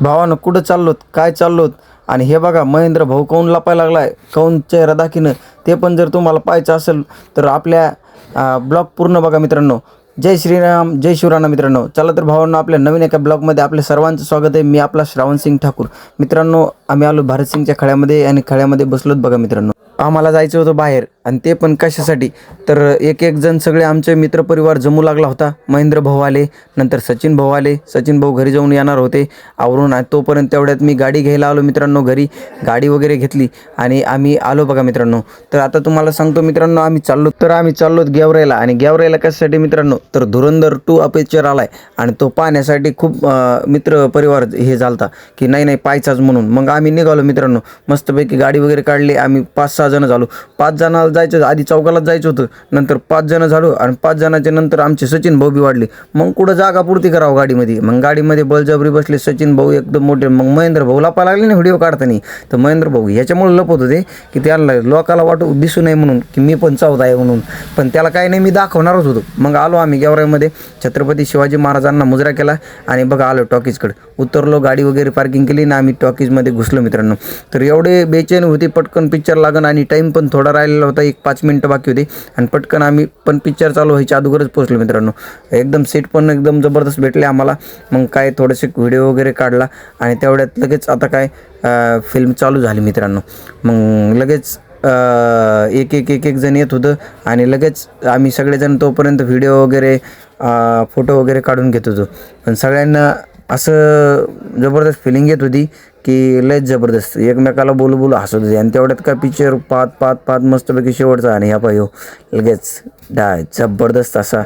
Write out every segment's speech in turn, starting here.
भावानं कुठं चाललोत, काय चाललोत आणि हे बघा महेंद्र भाऊ काऊन लपायला लागलाय, काऊन चेहरा दाखीनं, ते पण जर तुम्हाला पाहायचं असेल तर आपल्या ब्लॉग पूर्ण बघा मित्रांनो. जय श्रीराम, जय शिवराम मित्रांनो. चला तर भावांनो, आपल्या नवीन एका ब्लॉगमध्ये आपल्या सर्वांचं स्वागत आहे. मी आपला श्रावण सिंग ठाकूर. मित्रांनो, आम्ही आलो भारत सिंगच्या खळ्यामध्ये आणि खळ्यामध्ये बसलोत बघा मित्रांनो. आम्हाला जायचं होतं बाहेर आणि ते पण कशासाठी, तर एक एक जण सगळे आमचे मित्रपरिवार जमू लागला होता. महेंद्र भाऊ आले, नंतर सचिन भाऊ आले. सचिन भाऊ घरी जाऊन येणार होते आवरून, आणि तोपर्यंत तेवढ्यात मी गाडी घ्यायला आलो मित्रांनो. घरी गाडी वगैरे घेतली आणि आम्ही आलो बघा मित्रांनो. तर आता तुम्हाला सांगतो मित्रांनो, आम्ही चाललोत गेवरायला. आणि गेवरायला कशासाठी मित्रांनो, तर धुरंधर 2 पिक्चर आलाय आणि तो पाहण्यासाठी खूप मित्र परिवार हे झालता की नाही पाहायचाच म्हणून. मग आम्ही निघालो मित्रांनो, मस्तपैकी गाडी वगैरे काढली. आम्ही 5-6 जण झालो. 5 जणाला जायचं, आधी चौकालाच जायचं होतं, नंतर 5 जण झालो आणि 5 जणाच्या नंतर आमचे सचिन भाऊ बी वाढले. मग कुठं जागा पूर्ती करावं गाडीमध्ये, मग गाडीमध्ये बळजबरी बसले सचिन भाऊ एकदम मोठे. मग महेंद्र भाऊ लपा लागले ना व्हिडिओ काढताना. तर महेंद्र भाऊ ह्याच्यामुळे लपत होते की त्याला लोकाला वाटू दिसू नये म्हणून की मी पण चौदा आहे म्हणून, पण त्याला काही नाही, मी दाखवणारच होतो. मग आलो आम्ही गेवराईमध्ये, छत्रपती शिवाजी महाराजांना मुजरा केला आणि बघा आलो टॉकीजकडे. उतरलो, गाडी वगैरे पार्किंग केली ना आम्ही टॉकीजमध्ये घुसलो मित्रांनो. तर एवढे बेचैन होते, पटकन पिक्चर लागन आणि टाईम पण थोडा राहिलेला होता, एक 5 मिनटं बाकी होते आणि पटकन आम्ही पण पिक्चर चालू व्हायच्या अगोदरच पोहोचलो मित्रांनो. एकदम सीट पण एकदम जबरदस्त भेटले आम्हाला. मग काय थोडेसे व्हिडिओ वगैरे काढला आणि तेवढ्यात लगेच आता काय फिल्म चालू झाली मित्रांनो. मग लगेच एक जण येत होतं आणि लगेच आम्ही सगळेजण तोपर्यंत व्हिडिओ वगैरे फोटो वगैरे काढून घेत होतो. पण सगळ्यांना असं जबरदस्त फिलिंग येत होती की लयच जबरदस्त, एकमेकाला बोलू हसत होते. आणि तेवढ्यात काय पिक्चर पाहत मस्तपैकी शेवटचा आणि ह्या पाहिजे लगेच जबरदस्त असा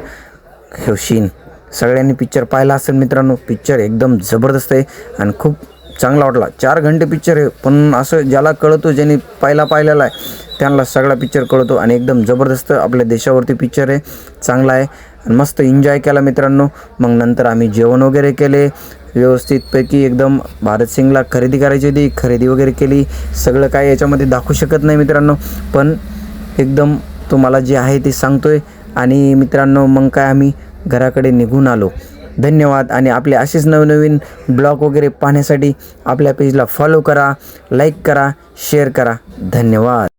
हे सीन. सगळ्यांनी पिक्चर पाहिला असेल मित्रांनो. पिक्चर एकदम जबरदस्त आहे आणि खूप चांगला वाटला. 4 घंटे पिक्चर आहे, पण असं ज्याला कळतो, ज्यांनी पाहिलेला आहे त्यांना सगळा पिक्चर कळतो. आणि एकदम जबरदस्त आपल्या देशावरती पिक्चर आहे, चांगला आहे आणि मस्त एन्जॉय केला मित्रांनो. मग नंतर आम्ही जेवण वगैरे केले व्यवस्थितपैकी एकदम. भारत सिंगला खरेदी करायची होती, खरेदी वगैरे केली. सगळं काय याच्यामध्ये दाखवू शकत नाही मित्रांनो, पण एकदम तुम्हाला जे आहे ते सांगतोय. आणि मित्रांनो मग काय आम्ही घराकडे निघून आलो. धन्यवाद. आणि आपले असेच नवनवीन ब्लॉग वगैरे पाहण्यासाठी आपल्या पेजला फॉलो करा, लाईक करा, शेअर करा. धन्यवाद.